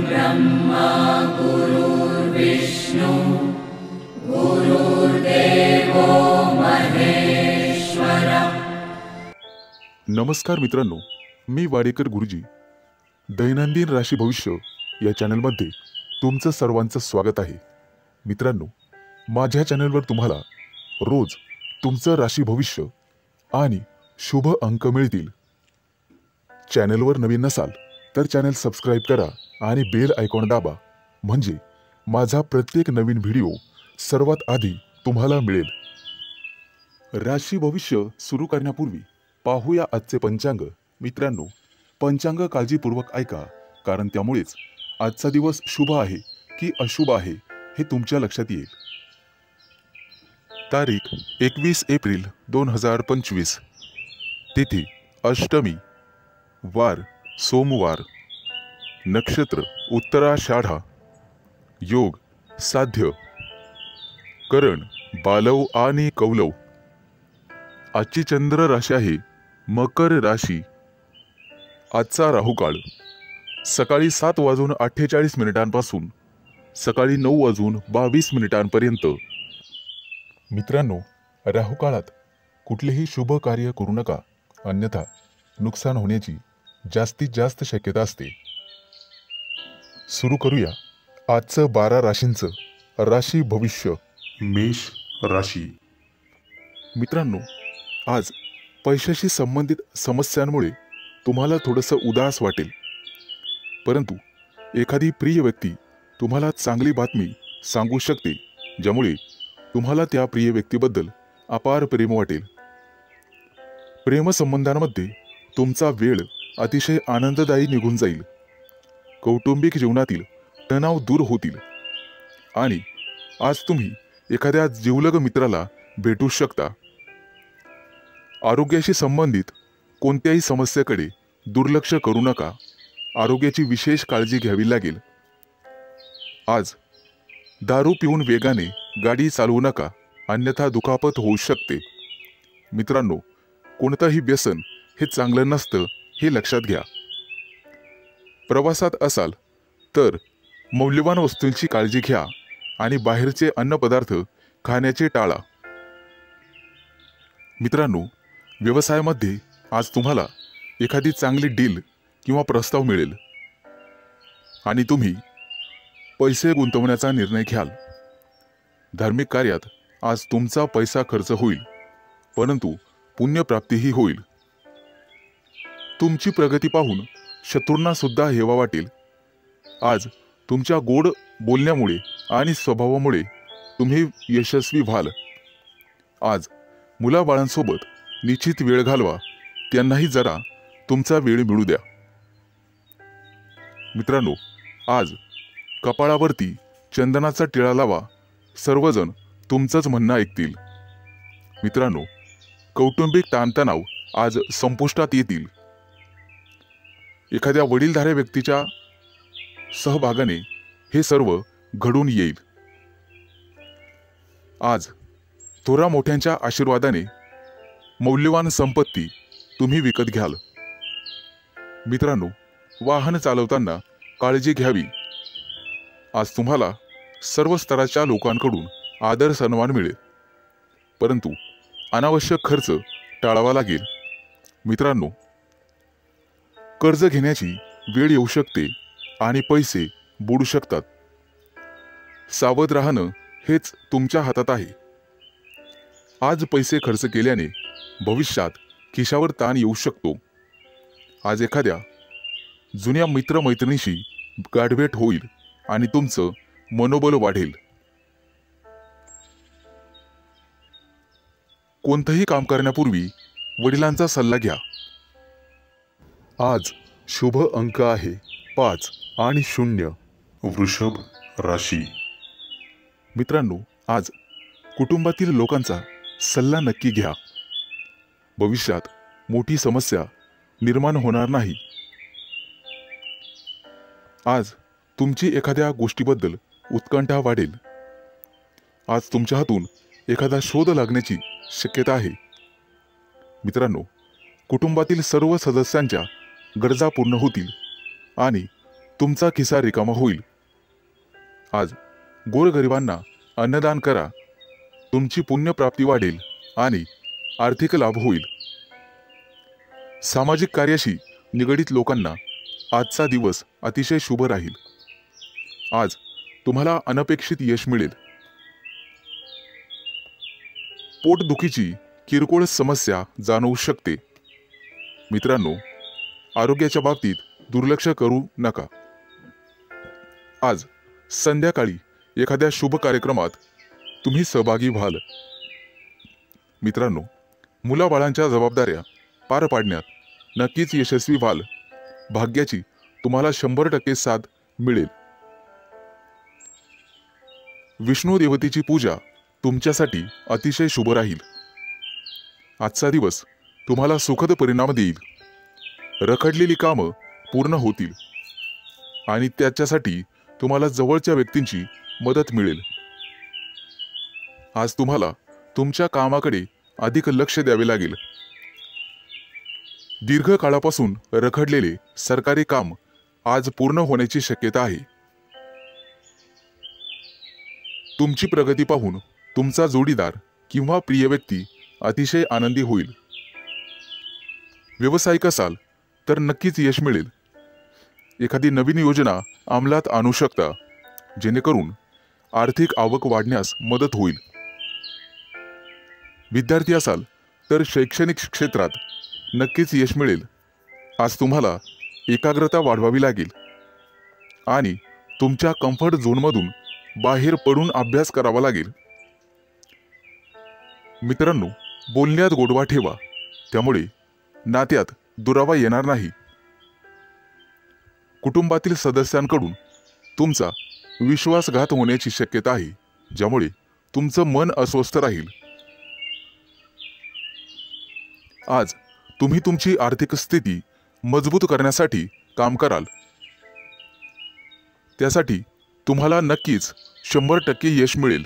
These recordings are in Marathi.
ब्रह्मा गुरुर्विष्णु गुरुर्देवो महेश्वर। नमस्कार मित्रांनो, मी वाडेकर गुरुजी दैनंदिन राशी भविष्य या चॅनलमध्ये तुमचं सर्वांचं स्वागत आहे। मित्रांनो, माझ्या चॅनलवर तुम्हाला रोज तुमचं राशी भविष्य आणि शुभ अंक मिळतील। चॅनलवर नवीन नसाल तर चॅनल सबस्क्राइब करा आणि बेल आयकॉन दाबा, म्हणजे माझा प्रत्येक नवीन व्हिडिओ सर्वात आधी तुम्हाला मिळेल। राशी भविष्य सुरू करण्यापूर्वी पाहूया आजचे पंचांग। मित्रांनो, पंचांग काळजीपूर्वक ऐका, कारण त्यामुळेच आजचा दिवस शुभ आहे की अशुभ आहे हे तुमच्या लक्षात येईल। तारीख 21 एप्रिल 2025, तिथी अष्टमी, वार सोमवार, नक्षत्र उत्तराषाढा, योग साध्य, करण बालव आणि कौलव। आजची चंद्र राशी आहे मकर राशी। आजचा राहुकाळ सकाळी 7:48 पासून सकाळी 9:22 पर्यंत। मित्रांनो, राहुकाळात कुठलेही शुभ कार्य करू नका, अन्यथा नुकसान होण्याची जास्तीत जास्त शक्यता असते। सुरू करूया आजचं 12 राशींचं राशी भविष्य। मेष राशी। मित्रांनो, आज पैशाशी संबंधित समस्यांमुळे तुम्हाला थोडंसं उदास वाटेल, परंतु एखादी प्रिय व्यक्ती तुम्हाला चांगली बातमी सांगू शकते, ज्यामुळे तुम्हाला त्या प्रिय व्यक्तीबद्दल अपार प्रेम वाटेल। प्रेमसंबंधांमध्ये तुमचा वेळ अतिशय आनंददायी निघून जाईल। कौटुंबिक जीवनातील तणाव दूर होतील आणि आज तुम्ही एखाद्या जिवलग मित्राला भेटू शकता। आरोग्याशी संबंधित कोणत्याही समस्येकडे दुर्लक्ष करू नका, आरोग्याची विशेष काळजी घ्यावी लागेल। आज दारू पिऊन वेगाने गाडी चालवू नका, अन्यथा दुखापत होऊ शकते। मित्रांनो, कोणतंही व्यसन हे चांगलं नसतं हे लक्षात घ्या। प्रवासात असाल तर मौल्यवान वस्तूंची काळजी घ्या आणि बाहेरचे अन्नपदार्थ खाण्याचे टाळा। मित्रांनो, व्यवसायामध्ये आज तुम्हाला एखादी चांगली डील किंवा प्रस्ताव मिळेल आणि तुम्ही पैसे गुंतवण्याचा निर्णय घ्याल। धार्मिक कार्यात आज तुमचा पैसा खर्च होईल, परंतु पुण्यप्राप्तीही होईल। तुमची प्रगती पाहून शत्रूंना सुद्धा हेवा वाटेल। आज तुमच्या गोड बोलण्यामुळे आणि स्वभावामुळे तुम्ही यशस्वी व्हाल। आज मुलाबाळांसोबत निश्चित वेळ घालवा, त्यांनाही जरा तुमचा वेळ मिळू द्या। मित्रांनो, आज कपाळावरती चंदनाचा टिळा लावा, सर्वजण तुमचंच म्हणणं ऐकतील। मित्रांनो, कौटुंबिक ताणतणाव आज संपुष्टात येतील। एखाद्या वडीलधाऱ्या व्यक्तीच्या सहभागाने हे सर्व घडून येईल। आज थोरा मोठ्यांच्या आशीर्वादाने मौल्यवान संपत्ती तुम्ही विकत घ्याल। मित्रांनो, वाहन चालवताना काळजी घ्यावी। आज तुम्हाला सर्व स्तराच्या लोकांकडून आदर सन्मान मिळेल, परंतु अनावश्यक खर्च टाळावा लागेल। मित्रांनो, कर्ज घेण्याची वेळ येऊ शकते आणि पैसे बुडू शकतात। सावध राहणं हेच तुमच्या हातात आहे। आज पैसे खर्च केल्याने भविष्यात खिशावर ताण येऊ शकतो। आज एखाद्या जुन्या मित्रमैत्रिणीशी गाठभेट होईल आणि तुमचं मनोबल वाढेल। कोणतंही काम करण्यापूर्वी वडिलांचा सल्ला घ्या। आज शुभ अंक आहे 5 आणि 0। वृषभ राशी। मित्रांनो, आज कुटुंबातील लोकांचा सल्ला नक्की घ्या। भविष्यात मोठी समस्या निर्माण होणार नाही। आज तुमची एखाद्या गोष्टीबद्दल उत्कंठा वाढेल। आज तुमच्या हातून एखादा शोध लागण्याची शक्यता आहे। मित्रांनो, कुटुंबातील सर्व सदस्यांच्या गरजा पूर्ण होतील आणि तुमचा खिसा रिकामा होईल। आज गोरगरिबांना अन्नदान करा, तुमची पुण्यप्राप्ती वाढेल आणि आर्थिक लाभ होईल। सामाजिक कार्याशी निगडित लोकांना आजचा दिवस अतिशय शुभ राहील। आज तुम्हाला अनपेक्षित यश मिळेल। पोटदुखीची किरकोळ समस्या जाणवू शकते। मित्रांनो, आरोग्याच्या बाबतीत दुर्लक्ष करू नका। आज संध्याकाळी एखाद्या शुभ कार्यक्रमात तुम्ही सहभागी व्हाल। मित्रांनो, मुलाबाळांच्या जबाबदाऱ्या पार पाडण्यात नक्कीच यशस्वी व्हाल। भाग्याची तुम्हाला 100% साथ मिळेल। विष्णू देवतेची पूजा तुमच्यासाठी अतिशय शुभ राहील। आजचा दिवस तुम्हाला सुखद परिणाम देईल। रखडलेली कामं पूर्ण होतील आणि त्याच्यासाठी तुम्हाला जवळच्या व्यक्तींची मदत मिळेल। आज तुम्हाला तुमच्या कामाकडे अधिक लक्ष द्यावे लागेल। दीर्घकाळापासून रखडलेले सरकारी काम आज पूर्ण होण्याची शक्यता आहे। तुमची प्रगती पाहून तुमचा जोडीदार किंवा प्रिय व्यक्ती अतिशय आनंदी होईल। व्यावसायिक असाल तर नक्कीच यश मिळेल। एखादी नवीन योजना अंमलात आणू शकता, जेणेकरून आर्थिक आवक वाढण्यास मदत होईल। विद्यार्थी असाल तर शैक्षणिक क्षेत्रात नक्कीच यश मिळेल। आज तुम्हाला एकाग्रता वाढवावी लागेल आणि तुमच्या कम्फर्ट झोनमधून बाहेर पडून अभ्यास करावा लागेल। मित्रांनो, बोलण्यात गोडवा ठेवा, त्यामुळे नात्यात दुरावा येणार नाही। कुटुंबातील सदस्यांकडून तुमचा विश्वासघात होण्याची शक्यता आहे, ज्यामुळे तुमचं मन अस्वस्थ राहील। आज तुम्ही तुमची आर्थिक स्थिती मजबूत करण्यासाठी काम कराल। त्यासाठी तुम्हाला नक्कीच 100% यश मिळेल।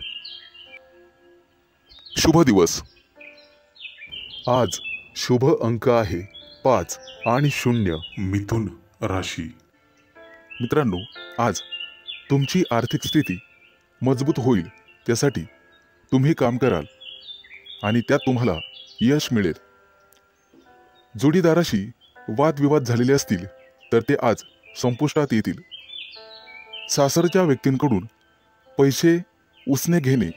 शुभ दिवस। आज शुभ अंक आहे 5 आणि 0। मिथुन राशी। मित्रांनो, आज तुमची आर्थिक स्थिती मजबूत होईल, त्यासाठी तुम्ही काम कराल आणि त्यात तुम्हाला यश मिळेल। जोडीदाराशी वादविवाद झालेले असतील तर ते आज संपुष्टात येतील। सासरच्या व्यक्तींकडून पैसे उसने घेणे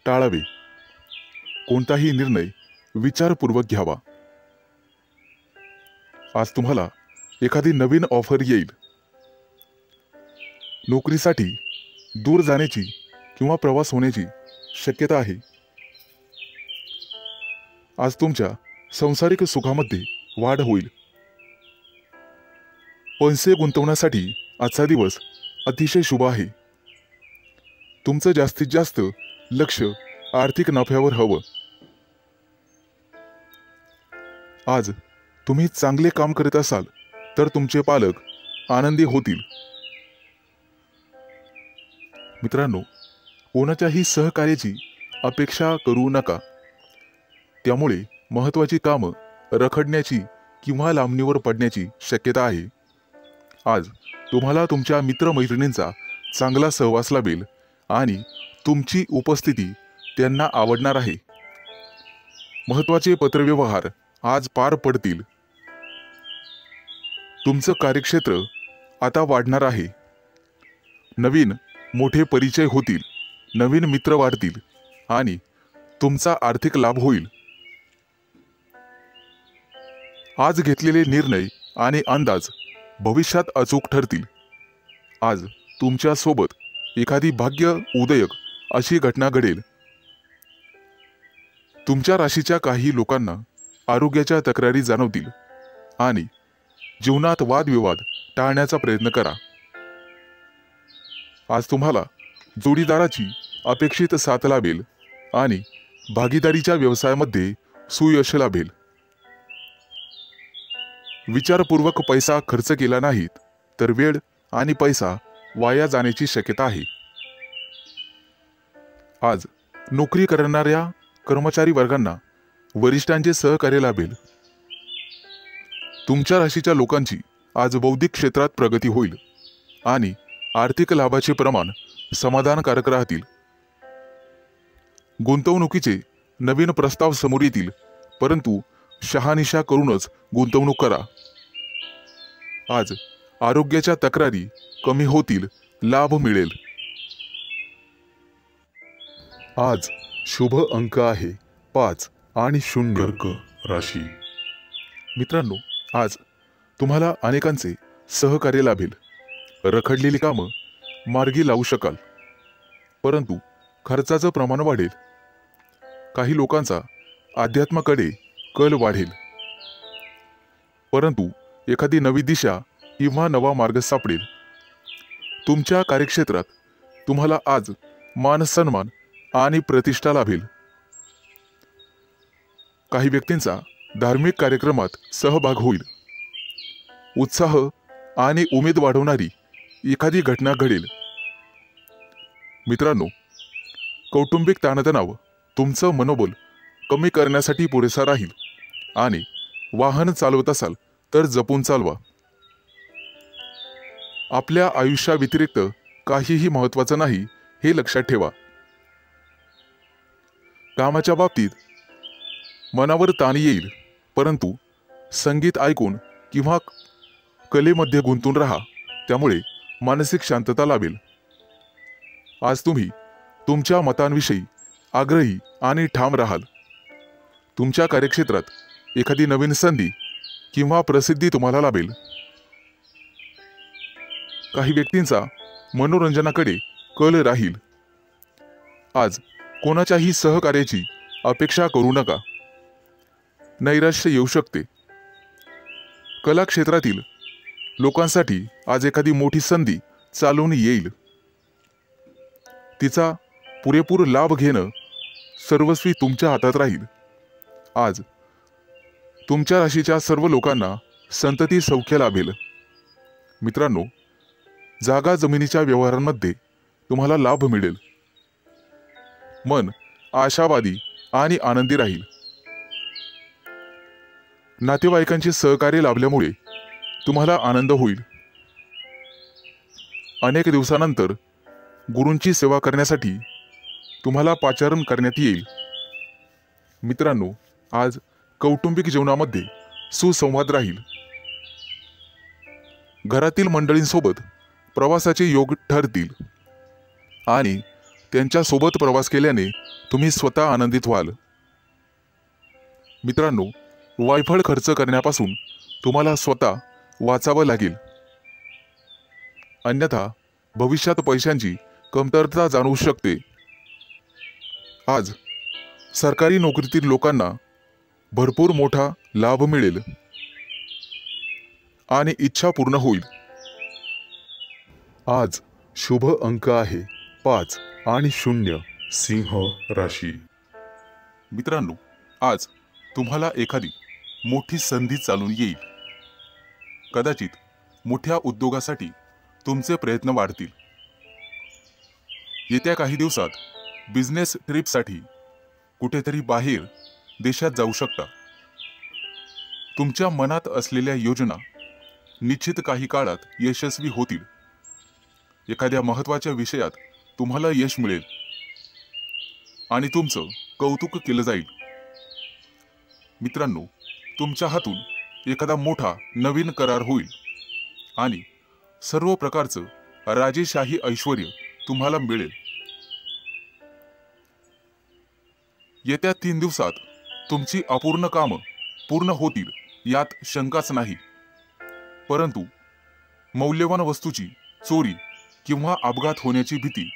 टाळावे। कोणताही निर्णय विचारपूर्वक घ्यावा। आज तुम्हाला एखादी नवीन ऑफर येईल। नोकरीसाठी दूर जाण्याची किंवा प्रवास होण्याची शक्यता आहे। आज तुमच्या सांसारिक सुखामध्ये वाढ होईल। पैसे गुंतवण्यासाठी आजचा दिवस अतिशय शुभ आहे। तुमचं जास्तीत जास्त लक्ष आर्थिक नफ्यावर हवं। आज तुम्ही चांगले काम करत असाल तर तुमचे पालक आनंदी होतील। मित्रांनो, कोणाच्याही सहकार्याची अपेक्षा करू नका, त्यामुळे महत्त्वाची कामं रखडण्याची किंवा लांबणीवर पडण्याची शक्यता आहे। आज तुम्हाला तुमच्या मित्रमैत्रिणींचा चांगला सहवास लाभेल आणि तुमची उपस्थिती त्यांना आवडणार आहे। महत्त्वाचे पत्रव्यवहार आज पार पडतील। तुमचं कार्यक्षेत्र आता वाढणार आहे। नवीन मोठे परिचय होतील, नवीन मित्र वाढतील आणि तुमचा आर्थिक लाभ होईल। आज घेतलेले निर्णय आणि अंदाज भविष्यात अचूक ठरतील। आज तुमच्या सोबत एखादी भाग्य उदयक अशी घटना घडेल। तुमच्या राशीच्या काही लोकांना आरोग्याच्या तक्रारी जाणवतील आणि जीवनात वादविवाद टाळण्याचा प्रयत्न करा। आज तुम्हाला जोडीदाराची अपेक्षित साथ लाभेल आणि भागीदारीच्या व्यवसायामध्ये सुयश लाभेल। विचारपूर्वक पैसा खर्च केला नाहीत तर वेळ आणि पैसा वाया जाण्याची शक्यता आहे। आज नोकरी करणाऱ्या कर्मचारी वर्गांना वरिष्ठांचे सहकार्य लाभेल। तुमच्या राशीच्या लोकांची आज बौद्धिक क्षेत्रात प्रगती होईल। आणि आर्थिक लाभाचे प्रमाण समाधानकारक राहतील. गुंतवणुकीचे नवीन प्रस्ताव समोर येतील, परंतु शहानिशा करूनच गुंतवणूक करा. आज आरोग्याच्या तक्रारी कमी होतील, लाभ मिळेल. आज शुभ अंक आहे 5 आणि 0. कर्क राशी. मित्रांनो, आज तुम्हाला अनेकांचे सहकार्य लाभेल. रखडलेली कामं मार्गी लावू शकाल, परंतु खर्चाचं प्रमाण वाढेल. काही लोकांचा अध्यात्माकडे कल वाढेल, परंतु एखादी नवी दिशा किंवा नवा मार्ग सापडेल. तुमच्या कार्यक्षेत्रात तुम्हाला आज मान सन्मान आणि प्रतिष्ठा लाभेल. काही व्यक्तींचा धार्मिक कार्यक्रमात सहभाग होईल. उत्साह आणि उमेद वाढवणारी एखादी घटना घडेल. मित्रांनो, कौटुंबिक ताणतणाव तुमचं मनोबल कमी करण्यासाठी पुरेसा राहील आणि वाहन चालवत असाल तर जपून चालवा. आपल्या आयुष्याव्यतिरिक्त काहीही महत्त्वाचं नाही हे लक्षात ठेवा. कामाच्या बाबतीत मनावर ताण येईल, परंतु संगीत ऐकून किंवा कलेमध्ये गुंतून राहा, त्यामुळे मानसिक शांतता लाभेल. आज तुम्ही तुमच्या मतांविषयी आग्रही आणि ठाम राहाल. तुमच्या कार्यक्षेत्रात एखादी नवीन संधी किंवा प्रसिद्धी तुम्हाला लाभेल. काही व्यक्तींचा मनोरंजनाकडे कल राहील. आज कोणाच्याही सहकार्याची अपेक्षा करू नका, नैराश्य येऊ शकते. कला क्षेत्रातील लोकांसाठी आज एखादी मोठी संधी चालून येईल. तिचा पुरेपूर लाभ घेणं सर्वस्वी तुमच्या हातात राहील. आज तुमच्या राशीच्या सर्व लोकांना संतती सौख्य लाभेल. मित्रांनो, जागा जमिनीच्या व्यवहारांमध्ये तुम्हाला लाभ मिळेल. मन आशावादी आणि आनंदी राहील. नातेवाईकांचे सहकार्य लाभल्यामुळे तुम्हाला आनंद होईल. अनेक दिवसानंतर गुरूंची सेवा करण्यासाठी तुम्हाला पाचारण करण्यात येईल. मित्रांनो, आज कौटुंबिक जीवनामध्ये सुसंवाद राहील. घरातील मंडळींसोबत प्रवासाचे योग ठरतील आणि त्यांच्यासोबत प्रवास केल्याने तुम्ही स्वतः आनंदित व्हाल. मित्रांनो, वायफळ खर्च करण्यापासून तुम्हाला स्वतः वाचावं लागेल, अन्यथा भविष्यात पैशांची कमतरता जाणवू शकते. आज सरकारी नोकरीतील लोकांना भरपूर मोठा लाभ मिळेल आणि इच्छा पूर्ण होईल. आज शुभ अंक आहे 5 आणि 0. सिंह राशी. मित्रांनो, आज तुम्हाला एखादी मोठी संधी चालून येईल. कदाचित मोठ्या उद्योगासाठी तुमचे प्रयत्न वाढतील. येत्या काही दिवसात बिझनेस ट्रिपसाठी कुठेतरी बाहेर देशात जाऊ शकता. तुमच्या मनात असलेल्या योजना निश्चित काही काळात यशस्वी होतील. एखाद्या महत्त्वाच्या विषयात तुम्हाला यश मिळेल आणि तुमचं कौतुक केलं जाईल. मित्रांनो, तुमच्या हातून एखादा मोठा नवीन करार होईल आणि सर्व प्रकारचं राजेशाही ऐश्वर्य तुम्हाला मिळेल. येत्या 3 दिवसात तुमची अपूर्ण कामं पूर्ण होतील यात शंकाच नाही, परंतु मौल्यवान वस्तूची चोरी किंवा अपघात होण्याची भीती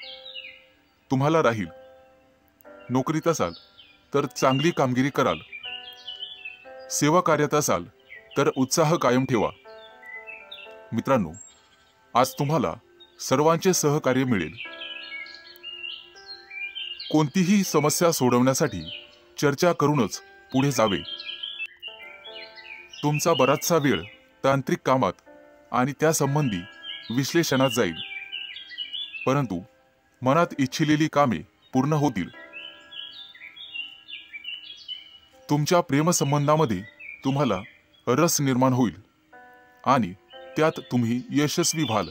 तुम्हाला राहील. नोकरीत असाल तर चांगली कामगिरी कराल. सेवा कार्यात असाल तर उत्साह कायम ठेवा. मित्रांनो, आज तुम्हाला सर्वांचे सहकार्य मिळेल. कोणतीही समस्या सोडवण्यासाठी चर्चा करूनच पुढे जावे. तुमचा बराचसा वेळ तांत्रिक कामात आणि त्यासंबंधी विश्लेषणात जाईल, परंतु मनात इच्छिलेली कामे पूर्ण होतील. तुमच्या प्रेमसंबंधामध्ये तुम्हाला रस निर्माण होईल आणि त्यात तुम्ही यशस्वी व्हाल.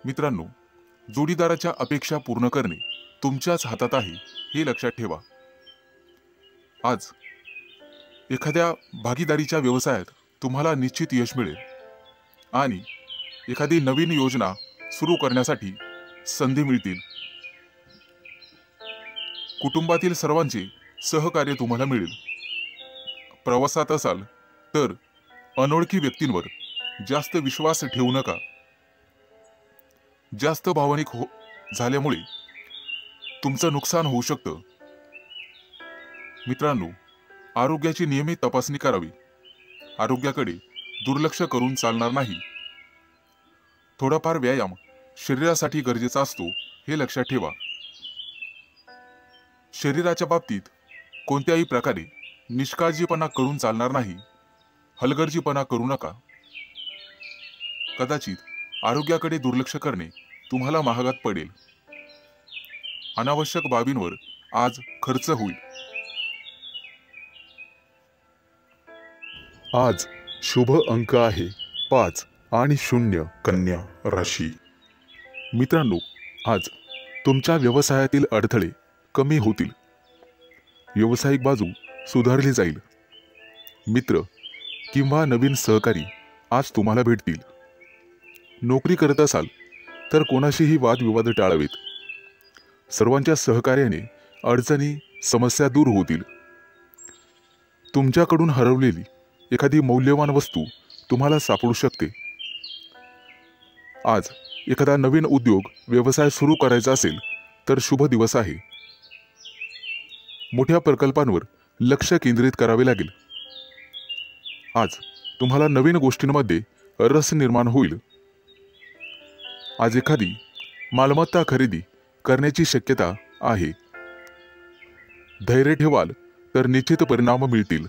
मित्रांनो, जोडीदाराच्या अपेक्षा पूर्ण करणे तुमच्याच हातात आहे हे लक्षात ठेवा. आज एखाद्या भागीदारीच्या व्यवसायात तुम्हाला निश्चित यश मिळेल आणि एखादी नवीन योजना सुरू करण्यासाठी संधी मिळतील. कुटुंबातील सर्वांचे सहकार्य तुम्हाला मिळेल. प्रवासात असाल तर अनोळखी व्यक्तींवर जास्त विश्वास ठेवू नका. जास्त भावनिक झाल्यामुळे तुमचं नुकसान होऊ शकतं. मित्रांनो, आरोग्याची नियमित तपासणी करावी. आरोग्याकडे दुर्लक्ष करून चालणार नाही. थोडाफार व्यायाम शरीरासाठी गरजेचा असतो हे लक्षात ठेवा. शरीराच्या बाबतीत कोणत्याही प्रकारे निष्काळजीपणा करून चालणार नाही. हलगर्जीपणा करू नका. कदाचित आरोग्याकडे दुर्लक्ष करणे तुम्हाला महागात पडेल. अनावश्यक बाबींवर आज खर्च होईल. आज शुभ अंक आहे 5 आणि 0. कन्या राशी. मित्रांनो, आज तुमच्या व्यवसायातील अडथळे कमी होतील. व्यावसायिक बाजू सुधारली जाईल. मित्र किंवा नवीन सहकारी आज तुम्हाला भेटतील. नोकरी करत असाल तर कोणाशीही वादविवाद टाळावेत. सर्वांच्या सहकार्याने अडचणी समस्या दूर होतील. तुमच्याकडून हरवलेली एखादी मौल्यवान वस्तू तुम्हाला सापडू शकते. आज एखादा नवीन उद्योग व्यवसाय सुरू करायचा असेल तर शुभ दिवस आहे. मोठ्या प्रकल्पांवर लक्ष केंद्रित करावे लागेल. आज तुम्हाला नवीन गोष्टींमध्ये रस निर्माण होईल. आज एखादी मालमत्ता खरेदी करण्याची शक्यता आहे. धैर्य ठेवाल तर निश्चित परिणाम मिळतील.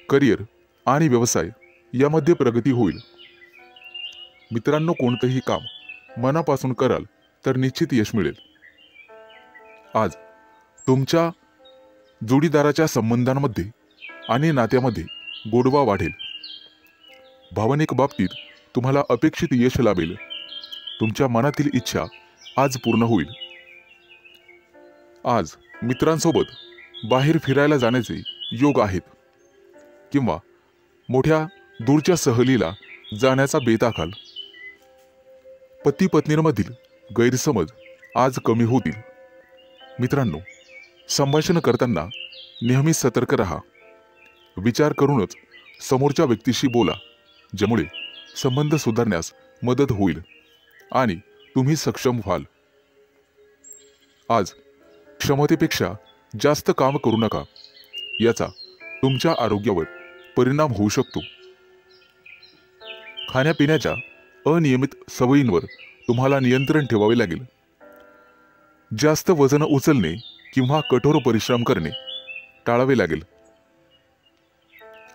करिअर आणि व्यवसाय यामध्ये प्रगती होईल. मित्रांनो, कोणतेही काम मनापासून कराल तर निश्चित यश मिळेल. आज तुमच्या जोडीदाराच्या संबंधांमध्ये आणि नात्यामध्ये गोडवा वाढेल. भावनिक बाबतीत तुम्हाला अपेक्षित यश लाभेल. तुमच्या मनातील इच्छा आज पूर्ण होईल. आज मित्रांसोबत बाहेर फिरायला जाण्याचे योग आहेत किंवा मोठ्या दूरच्या सहलीला जाण्याचा बेत आखाल. पती पत्नींमधील गैरसमज आज कमी होतील. मित्रांनो, संभाषण करताना नेहमी सतर्क राहा. विचार करूनच समोरच्या व्यक्तीशी बोला, ज्यामुळे संबंध सुधारण्यास मदत होईल आणि तुम्ही सक्षम व्हाल. आज क्षमतेपेक्षा जास्त काम करू नका. याचा तुमच्या आरोग्यावर परिणाम होऊ शकतो. खाण्यापिण्याच्या अनियमित सवयींवर तुम्हाला नियंत्रण ठेवावे लागेल. जास्त वजन उचलणे किंवा कठोर परिश्रम करणे टाळावे लागेल.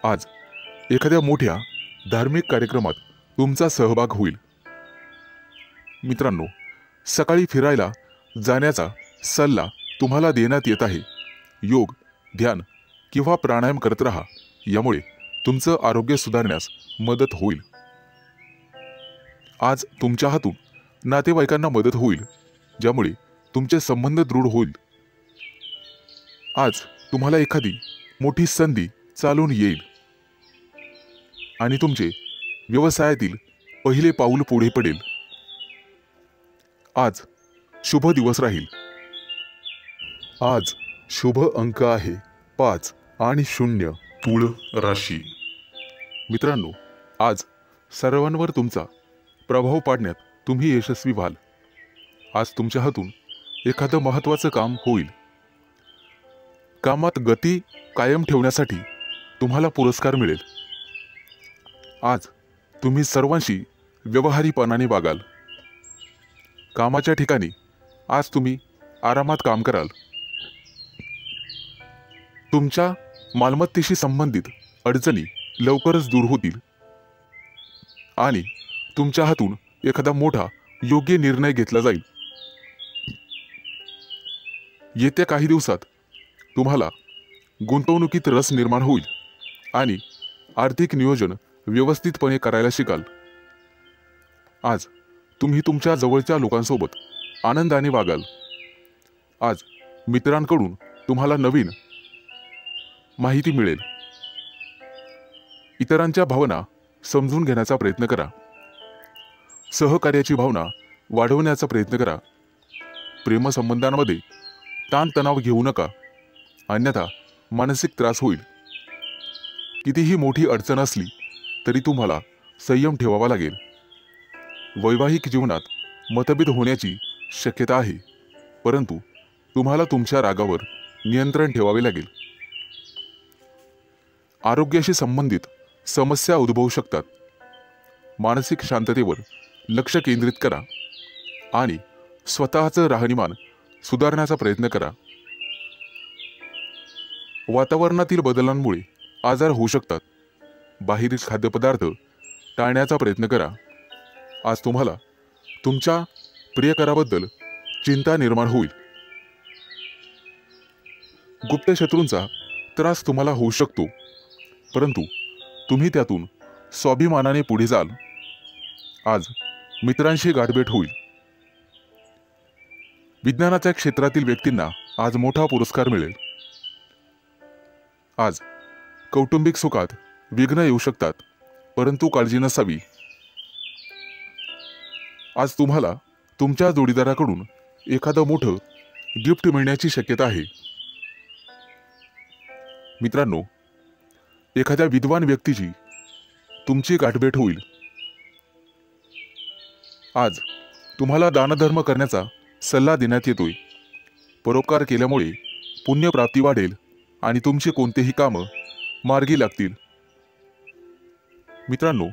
आज एखाद्या मोठ्या धार्मिक कार्यक्रमात तुमचा सहभाग होईल. मित्रांनो, सकाळी फिरायला जाण्याचा सल्ला तुम्हाला देण्यात येत आहे. योग, ध्यान किंवा प्राणायाम करत राहा. यामुळे तुमचं आरोग्य सुधारण्यास मदत होईल. आज तुमच्या हातून नातेवाईकांना मदत होईल, ज्यामुळे तुमचे संबंध दृढ होईल. आज तुम्हाला एखादी मोठी संधी चालून येईल आणि तुमचे व्यवसायातील पहिले पाऊल पुढे पडेल. आज शुभ दिवस राहील. आज शुभ अंक आहे 5 आणि 0. तुळ राशी. मित्रांनो, आज सर्वांवर तुमचा प्रभाव पाडण्यात तुम्ही यशस्वी व्हाल. आज तुमच्या हातून एखादं महत्त्वाचं काम होईल. कामात गती कायम ठेवण्यासाठी तुम्हाला पुरस्कार मिळेल. आज तुम्ही सर्वांशी व्यवहारीपणाने वागाल. कामाच्या ठिकाणी आज तुम्ही आरामात काम कराल. तुमच्या मालमत्तेशी संबंधित अडचणी लवकरच दूर होतील आणि तुमच्या हातून एखादा मोठा योग्य निर्णय घेतला जाईल. येत्या काही दिवसात तुम्हाला गुंतवणुकीत रस निर्माण होईल आणि आर्थिक नियोजन व्यवस्थितपणे करायला शिकाल. आज तुम्ही तुमच्या जवळच्या लोकांसोबत आनंदाने वागाल। आज मित्रांकडून तुम्हाला नवीन माहिती मिळेल। इतरांच्या भावना समजून घेण्याचा प्रयत्न करा। सहकार्याची भावना वाढवण्याचा प्रयत्न करा। प्रेमसंबंधांमध्ये ताणतणाव घेऊ नका, अन्यथा मानसिक त्रास होईल। कितीही मोठी अडचण असली तरी तुम्हाला संयम ठेवावा लागेल। वैवाहिक जीवनात मतभेद होण्याची शक्यता आहे, परंतु तुम्हाला तुमच्या रागावर नियंत्रण ठेवावे लागेल। आरोग्याशी संबंधित समस्या उद्भवू शकतात। मानसिक शांततेवर लक्ष केंद्रित करा आणि स्वतःचं राहणीमान सुधारण्याचा प्रयत्न करा। वातावरणातील बदलांमुळे आजार होऊ शकतात। बाहेरील खाद्यपदार्थ टाळण्याचा प्रयत्न करा। आज तुम्हाला तुमच्या प्रियकराबद्दल चिंता निर्माण होईल। गुप्त शत्रूंचा त्रास तुम्हाला होऊ शकतो, परंतु तुम्ही त्यातून स्वाभिमानाने पुढे जाल। आज मित्रांशी गाठभेट होईल। विज्ञानाच्या क्षेत्रातील व्यक्तींना आज मोठा पुरस्कार मिळेल। आज कौटुंबिक सुखात विघ्न येऊ शकतात, परंतु काळजी नसावी। आज तुम्हाला तुमच्या जोडीदाराकडून एखादं मोठं गिफ्ट मिळण्याची शक्यता आहे। मित्रांनो, एखाद्या विद्वान व्यक्तीची तुमची गाठभेट होईल। आज तुम्हाला दानधर्म करण्याचा सल्ला देण्यात येतोय। परोपकार केल्यामुळे पुण्यप्राप्ती वाढेल आणि तुमची कोणतेही कामं मार्गी लागतील। मित्रांनो,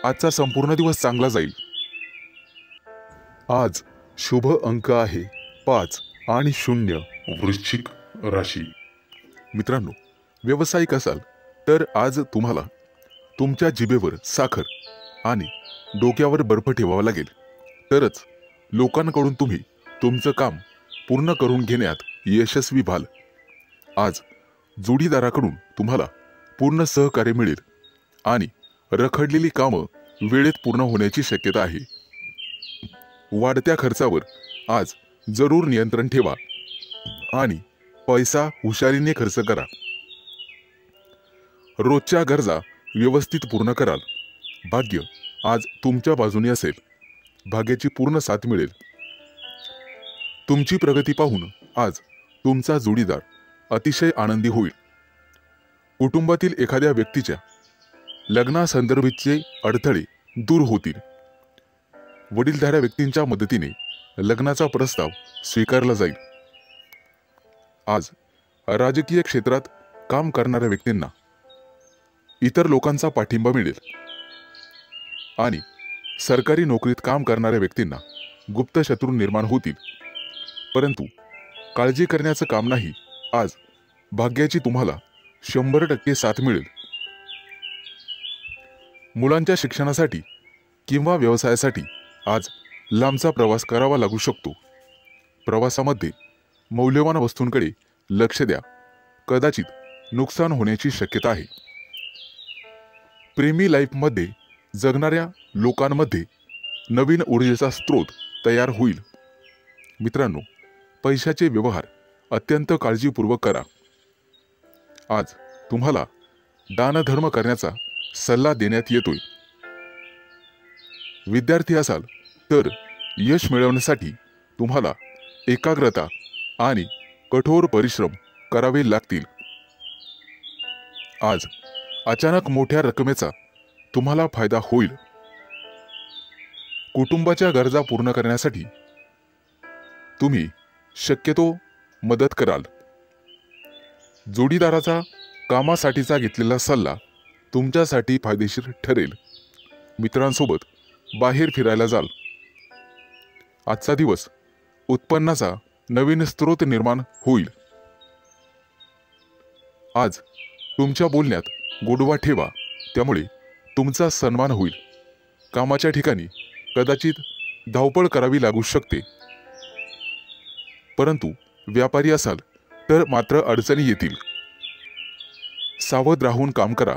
आजचा संपूर्ण दिवस चांगला जाईल। आज शुभ अंक आहे 5 आणि 0। वृश्चिक राशी। मित्रांनो, व्यावसायिक असाल तर आज तुम्हाला तुमच्या जिभेवर साखर आणि डोक्यावर बर्फ ठेवावा लागेल, तरच लोकांकडून तुम्ही तुमचं काम पूर्ण करून घेण्यात यशस्वी व्हाल। आज जोडीदाराकडून तुम्हाला पूर्ण सहकार्य मिळेल आणि रखडलेली कामं वेळेत पूर्ण होण्याची शक्यता आहे। वाढत्या खर्चावर आज जरूर नियंत्रण ठेवा आणि पैसा हुशारीने खर्च करा। रोजच्या गरजा व्यवस्थित पूर्ण कराल। भाग्य आज तुमच्या बाजूने असेल। भाग्याची पूर्ण साथ मिळेल। तुमची प्रगती पाहून आज तुमचा जोडीदार अतिशय आनंदी होईल। कुटुंबातील एखाद्या व्यक्तीच्या लग्नासंदर्भाचे अडथळे दूर होतील। वडीलधाऱ्या व्यक्तींच्या मदतीने लग्नाचा प्रस्ताव स्वीकारला जाईल। आज राजकीय क्षेत्रात काम करणाऱ्या व्यक्तींना इतर लोकांचा पाठिंबा मिळेल आणि सरकारी नोकरीत काम करणाऱ्या व्यक्तींना गुप्त शत्रू निर्माण होतील, परंतु काळजी करण्याचं काम नाही। आज भाग्याची तुम्हाला 100% साथ मिळेल। मुलांच्या शिक्षणासाठी किंवा व्यवसायासाठी आज लांबचा प्रवास करावा लागू शकतो। प्रवासामध्ये मौल्यवान वस्तूंकडे लक्ष द्या, कदाचित नुकसान होण्याची शक्यता आहे। प्रेमी लाईफमध्ये जगणाऱ्या लोकांमध्ये नवीन ऊर्जेचा स्रोत तयार होईल। मित्रांनो, पैशाचे व्यवहार अत्यंत काळजीपूर्वक करा। आज तुम्हाला दानधर्म करण्याचा सल्ला देण्यात येतोय। विद्यार्थी असाल तर यश मिळवण्यासाठी तुम्हाला एकाग्रता आणि कठोर परिश्रम करावे लागतील। आज अचानक मोठ्या रकमेचा तुम्हाला फायदा होईल। कुटुंबाच्या गरजा पूर्ण करण्यासाठी तुम्ही शक्यतो मदत कराल। जोडीदाराचा कामासाठीचा घेतलेला सल्ला तुमच्यासाठी फायदेशीर ठरेल। मित्रांसोबत बाहेर फिरायला जाल। आजचा दिवस उत्पन्नाचा नवीन स्रोत निर्माण होईल। आज तुमच्या बोलण्यात गोडवा ठेवा, त्यामुळे तुमचा सन्मान होईल। कामाच्या ठिकाणी कदाचित धावपळ करावी लागू शकते, परंतु व्यापारी असाल तर मात्र अडचणी येतील। सावध राहून काम करा।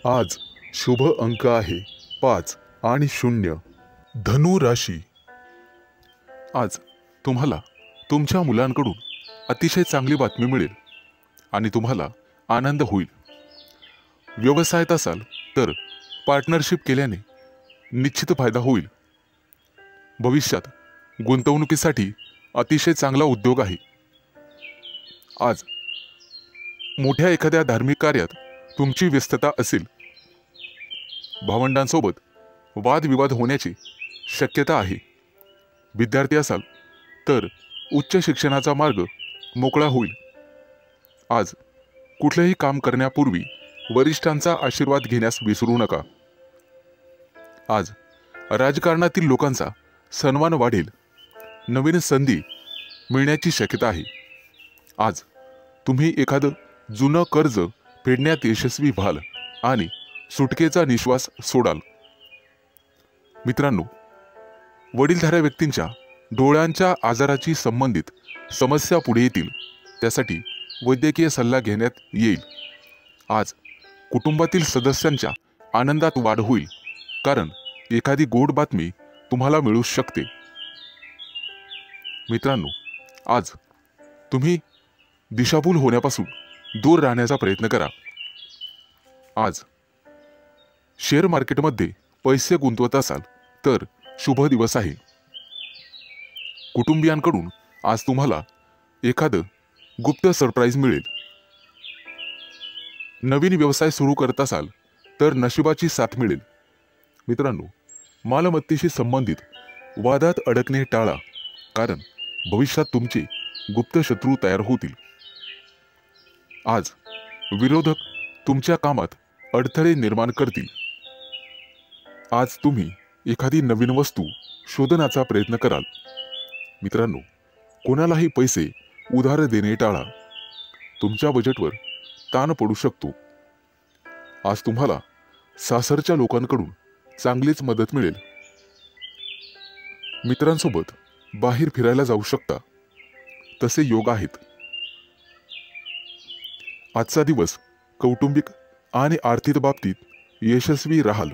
आज शुभ अंक आहे 5 आणि 0. धनु राशी. आज तुम्हाला तुमच्या मुलांकडून अतिशय चांगली बातमी मिळेल आणि तुम्हाला आनंद होईल. व्यवसायात असाल तर पार्टनरशिप केल्याने निश्चित फायदा होईल. भविष्यात गुंतवणुकीसाठी अतिशय चांगला उद्योग आहे. आज मोठ्या एखाद्या धार्मिक कार्यात तुमची व्यस्तता असेल. भावंडांसोबत वादविवाद होण्याची शक्यता आहे. विद्यार्थी असाल तर उच्च शिक्षणाचा मार्ग मोकळा होईल. आज कुठलेही काम करण्यापूर्वी वरिष्ठांचा आशीर्वाद घेण्यास विसरू नका. आज राजकारणातील लोकांचा सन्मान वाढेल. नवीन संधी मिळण्याची शक्यता आहे. आज तुम्ही एखादं जुनं कर्ज फेडण्यात यशस्वी व्हाल आणि सुटकेचा निश्वास सोडाल. मित्रांनो, वडीलधाऱ्या व्यक्तींच्या डोळ्यांच्या आजाराची संबंधित समस्या पुढे येतील. त्यासाठी वैद्यकीय सल्ला घेण्यात येईल. आज कुटुंबातील सदस्यांच्या आनंदात वाढ होईल, कारण एखादी गोड बातमी तुम्हाला मिळू शकते. मित्रांनो, आज तुम्ही दिशाभूल होण्यापासून दूर राहण्याचा प्रयत्न करा. आज शेअर मार्केटमध्ये पैसे गुंतवत असाल तर शुभ दिवस आहे. कुटुंबियांकडून आज तुम्हाला एखादं गुप्त सरप्राईज मिळेल. नवीन व्यवसाय सुरू करत असाल तर नशिबाची साथ मिळेल. मित्रांनो, मालमत्तेशी संबंधित वादात अडकणे टाळा, कारण भविष्यात तुमचे गुप्त शत्रू तयार होतील. आज विरोधक तुमच्या कामात अडथळे निर्माण करतील. आज तुम्ही एखादी नवीन वस्तू शोधण्याचा प्रयत्न कराल. मित्रांनो, कोणालाही पैसे उधार देणे टाळा. तुमच्या बजेटवर ताण पडू शकतो. आज तुम्हाला सासरच्या लोकांकडून चांगलीच मदत मिळेल. मित्रांसोबत बाहेर फिरायला जाऊ शकता, तसे योग आहेत. आजचा दिवस कौटुंबिक आणि आर्थिक बाबतीत यशस्वी राहाल.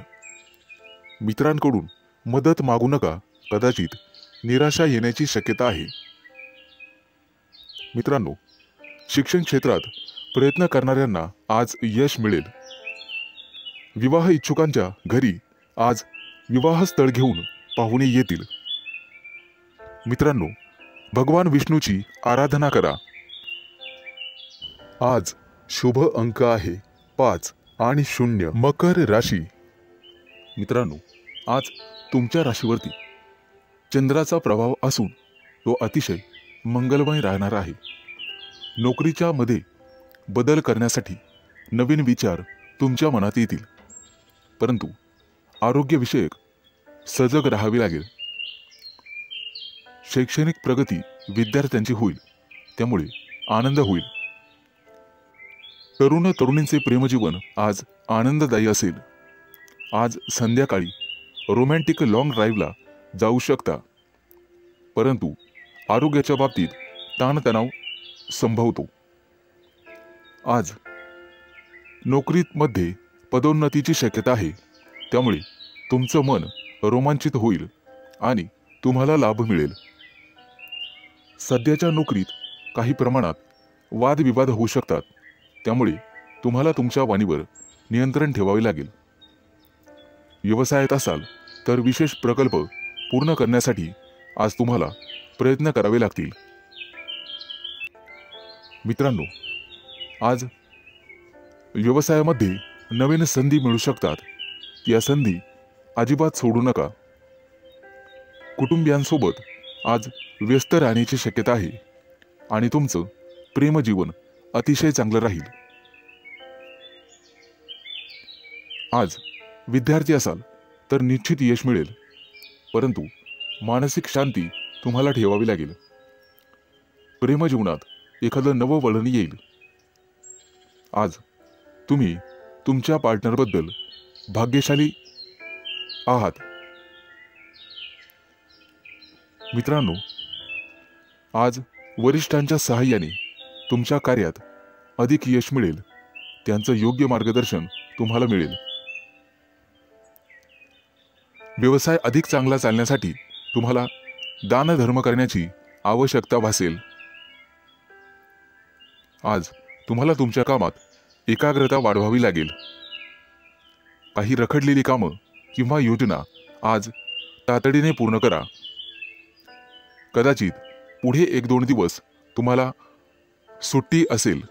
मित्रांकडून मदत मागू नका, कदाचित निराशा येण्याची शक्यता आहे. मित्रांनो, शिक्षण क्षेत्रात प्रयत्न करणाऱ्यांना आज यश मिळेल. विवाह इच्छुकांच्या घरी आज विवाहस्थळ घेऊन पाहुणे येतील. मित्रांनो, भगवान विष्णूची आराधना करा. आज शुभ अंक आहे 5 आणि 0. मकर राशी. मित्रांनो, आज तुमच्या राशीवरती चंद्राचा प्रभाव असून तो अतिशय मंगलमय राहणार आहे. नोकरीच्या मध्ये बदल करण्यासाठी नवीन विचार तुमच्या मनात येतील, परंतु आरोग्यविषयक सजग राहावे लागेल. शैक्षणिक प्रगती विद्यार्थ्यांची होईल, त्यामुळे आनंद होईल. तरुण तरुणींचे प्रेमजीवन आज आनंददायी असेल. आज संध्याकाळी रोमॅन्टिक लॉंग ड्राईव्हला जाऊ शकता, परंतु आरोग्याच्या बाबतीत ताणतणाव संभवतो. आज नोकरीमध्ये पदोन्नतीची शक्यता आहे, त्यामुळे तुमचं मन रोमांचित होईल आणि तुम्हाला लाभ मिळेल. सध्याच्या नोकरीत काही प्रमाणात वादविवाद होऊ शकतात, त्यामुळे तुम्हाला तुमच्या वाणीवर नियंत्रण ठेवावे लागेल. व्यवसायात असाल तर विशेष प्रकल्प पूर्ण करण्यासाठी आज तुम्हाला प्रयत्न करावे लागतील. मित्रांनो, आज व्यवसायामध्ये नवीन संधी मिळू शकतात. या संधी अजिबात सोडू नका. कुटुंबियांसोबत आज व्यस्त राहण्याची शक्यता आहे आणि तुमचं प्रेमजीवन अतिशय चांगलं राहील. आज विद्यार्थी असाल तर निश्चित यश मिळेल, परंतु मानसिक शांती तुम्हाला ठेवावी लागेल. प्रेमजीवनात एखादं नवं वळण येईल. आज तुम्ही तुमच्या पार्टनरबद्दल भाग्यशाली आहात. मित्रांनो, आज वरिष्ठांच्या सहाय्याने तुमच्या कार्यात अधिक यश मिळेल. त्यांचं योग्य मार्गदर्शन तुम्हाला मिळेल. व्यवसाय अधिक चांगला चालण्यासाठी तुम्हाला दानधर्म करण्याची आवश्यकता भासेल. आज तुम्हाला तुमच्या कामात एकाग्रता वाढवावी लागेल. काही रखडलेली कामं किंवा योजना आज तातडीने पूर्ण करा. कदाचित पुढे 1-2 दिवस तुम्हाला सुट्टी असेल.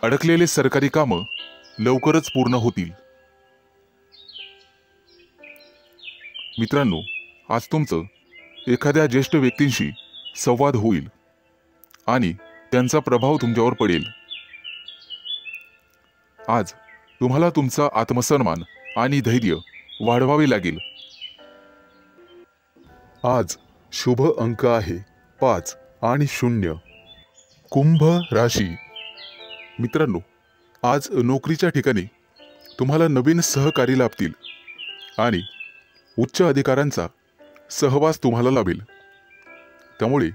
अडकलेले सरकारी कामं लवकरच पूर्ण होतील. मित्रांनो, आज तुमचं एखाद्या ज्येष्ठ व्यक्तींशी संवाद होईल आणि त्यांचा प्रभाव तुमच्यावर पडेल. आज तुम्हाला तुमचा आत्मसन्मान आणि धैर्य वाढवावे लागेल. आज शुभ अंक आहे 5 आणि 0. कुंभ राशी. मित्रांनो, आज नोकरीच्या ठिकाणी तुम्हाला नवीन सहकारी लाभतील आणि उच्च अधिकाऱ्यांचा सहवास तुम्हाला लाभेल. त्यामुळे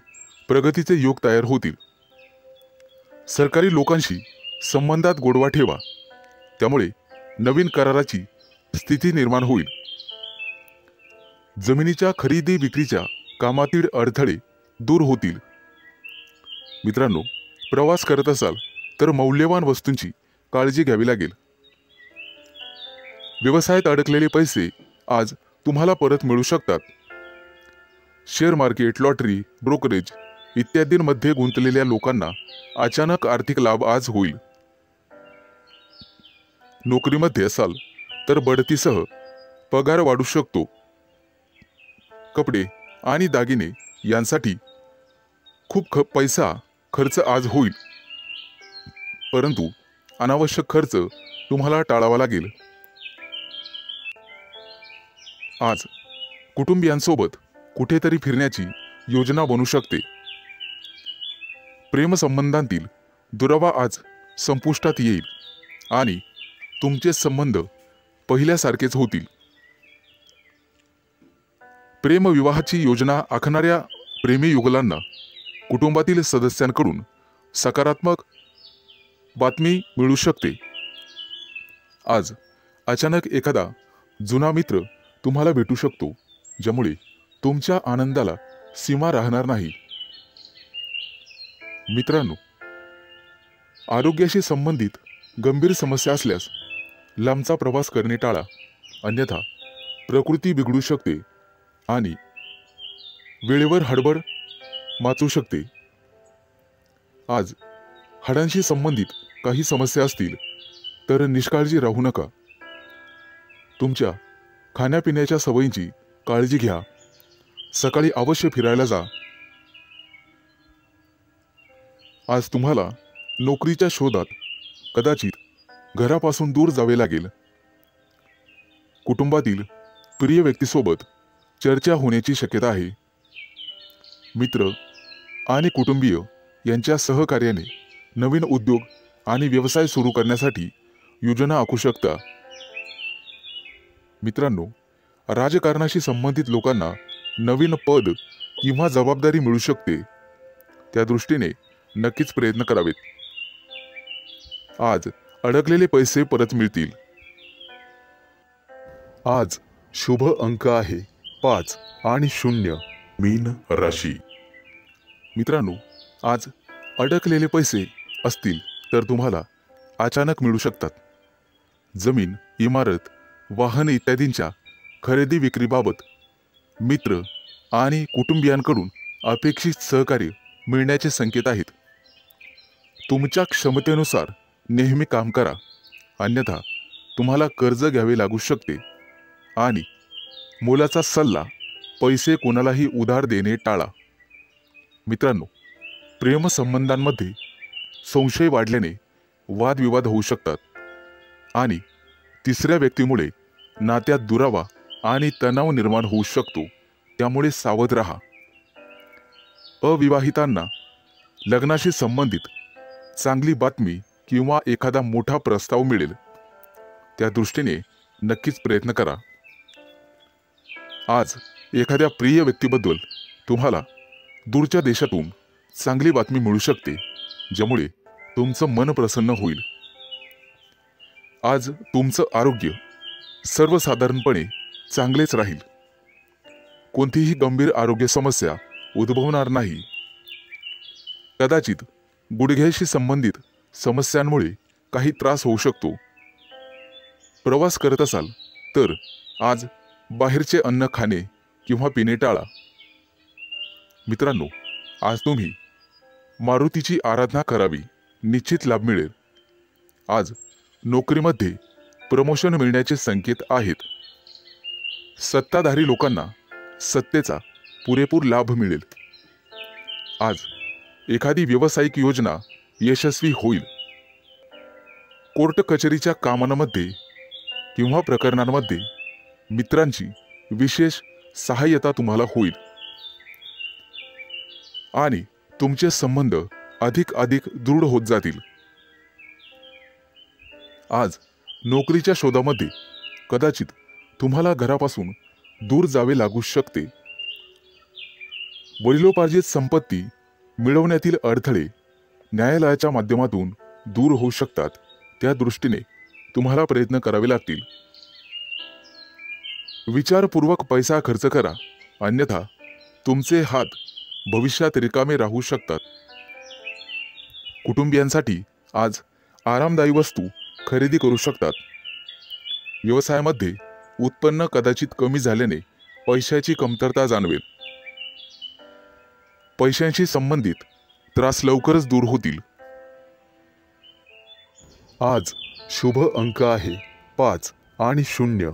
प्रगतीचे योग तयार होतील. सरकारी लोकांशी संबंधात गोडवा ठेवा. त्यामुळे नवीन कराराची स्थिती निर्माण होईल. जमिनीच्या खरेदी विक्रीच्या कामातील अडथळे दूर होतील. मित्रांनो, प्रवास करत असाल तर मौल्यवान वस्तूंची काळजी घ्यावी लागेल. व्यवसायात अडकलेले पैसे आज तुम्हाला परत मिळू शकतात. शेअर मार्केट, लॉटरी, ब्रोकरेज इत्यादींमध्ये गुंतलेल्या लोकांना अचानक आर्थिक लाभ आज होईल. नोकरीमध्ये असाल तर बढतीसह पगार वाढू शकतो. कपडे आणि दागिने यांसाठी खूप पैसा खर्च आज होईल. परंतु अनावश्यक खर्च तुम्हाला टाळावा लागेल. आज कुटुंबियांसोबत कुठेतरी फिरण्याची योजना बनू शकते. प्रेमसंबंधांतील दुरावा आज संपुष्टात येईल आणि तुमचे संबंध पहिल्यासारखेच होतील. प्रेमविवाहाची योजना आखणाऱ्या प्रेमी युगलांना कुटुंबातील सदस्यांकडून सकारात्मक बातमी मिळू शकते. आज अचानक एखादा जुना मित्र तुम्हाला भेटू शकतो, ज्यामुळे तुमच्या आनंदाला सीमा राहणार नाही. मित्रांनो, आरोग्याशी संबंधित गंभीर समस्या असल्यास लांबचा प्रवास करणे टाळा, अन्यथा प्रकृती बिघडू शकते आणि वेळेवर हडबड माचू शकते. आज हाडांशी संबंधित काही समस्या असतील तर निष्काळजी राहू नका. तुमच्या खाण्यापिण्याच्या सवयींची काळजी घ्या. सकाळी अवश्य फिरायला जा. आज तुम्हाला नोकरीच्या शोधात कदाचित घरापासून दूर जावे लागेल. कुटुंबातील प्रिय व्यक्तीसोबत चर्चा होण्याची शक्यता आहे. मित्र आणि कुटुंबीय यांच्या सहकार्याने नवीन उद्योग आणि व्यवसाय सुरू करण्यासाठी योजना आखू शकता. मित्रांनो, राजकारणाशी संबंधित लोकांना नवीन पद किंवा जबाबदारी मिळू शकते. त्या दृष्टीने नक्कीच प्रयत्न करावेत. आज अडकलेले पैसे परत मिळतील. आज शुभ अंक आहे 5 आणि 0. मीन राशी. मित्रांनो, आज अडकलेले पैसे असतील तर तुम्हाला अचानक मिळू शकतात. जमीन, इमारत, वाहन इत्यादींच्या खरेदी विक्रीबाबत मित्र आणि कुटुंबियांकडून अपेक्षित सहकार्य मिळण्याचे संकेत आहेत. तुमच्या क्षमतेनुसार नेहमी काम करा, अन्यथा तुम्हाला कर्ज घ्यावे लागू शकते आणि मोलाचा सल्ला पैसे कोणालाही उधार देणे टाळा. मित्रांनो, प्रेमसंबंधांमध्ये संशय वाढल्याने वादविवाद होऊ शकतात आणि तिसऱ्या व्यक्तीमुळे नात्यात दुरावा आणि तणाव निर्माण होऊ शकतो. त्यामुळे सावध राहा. अविवाहितांना लग्नाशी संबंधित चांगली बातमी किंवा एखादा मोठा प्रस्ताव मिळेल. त्या दृष्टीने नक्कीच प्रयत्न करा. आज एखाद्या प्रिय व्यक्तीबद्दल तुम्हाला दूरच्या देशातून चांगली बातमी मिळू शकते, ज्यामुळे तुमचं मन प्रसन्न होईल. आज तुमचं आरोग्य सर्वसाधारणपणे चांगलेच राहील. कोणतीही गंभीर आरोग्य समस्या उद्भवणार नाही. कदाचित गुडघ्याशी संबंधित समस्यांमुळे काही त्रास होऊ शकतो. प्रवास करत असाल तर आज बाहेरचे अन्न खाणे किंवा पिणे टाळा. मित्रांनो, आज तुम्ही मारुतीची आराधना करावी, निश्चित लाभ मिळेल. आज नोकरीमध्ये प्रमोशन मिळण्याचे संकेत आहेत. सत्ताधारी लोकांना सत्तेचा पुरेपूर लाभ मिळेल. आज एखादी व्यावसायिक योजना यशस्वी होईल. कोर्ट कचेरीच्या कामांमध्ये किंवा प्रकरणांमध्ये मित्रांची विशेष सहाय्यता तुम्हाला होईल आणि तुमचे संबंध अधिक दृढ होत जातील. आज नोकरीच्या शोधामध्ये कदाचित तुम्हाला घरापासून दूर जावे लागू शकते. वडिलोपार्जित संपत्ती मिळवण्यातील अडथळे न्यायालयाच्या माध्यमातून दूर होऊ शकतात. त्या दृष्टीने तुम्हाला प्रयत्न करावे लागतील. विचारपूर्वक पैसा खर्च करा, अन्यथा तुमचे हात भविष्यात रिकामे राहू शकतात. कुटुंबियांसाठी आज आरामदायी वस्तू खरेदी करू शकतात. व्यवसायामध्ये उत्पन्न कदाचित कमी झाल्याने पैशाची कमतरता जाणवेल. पैशांशी संबंधित त्रास लवकरच दूर होतील. आज शुभ अंक आहे 5 आणि 0.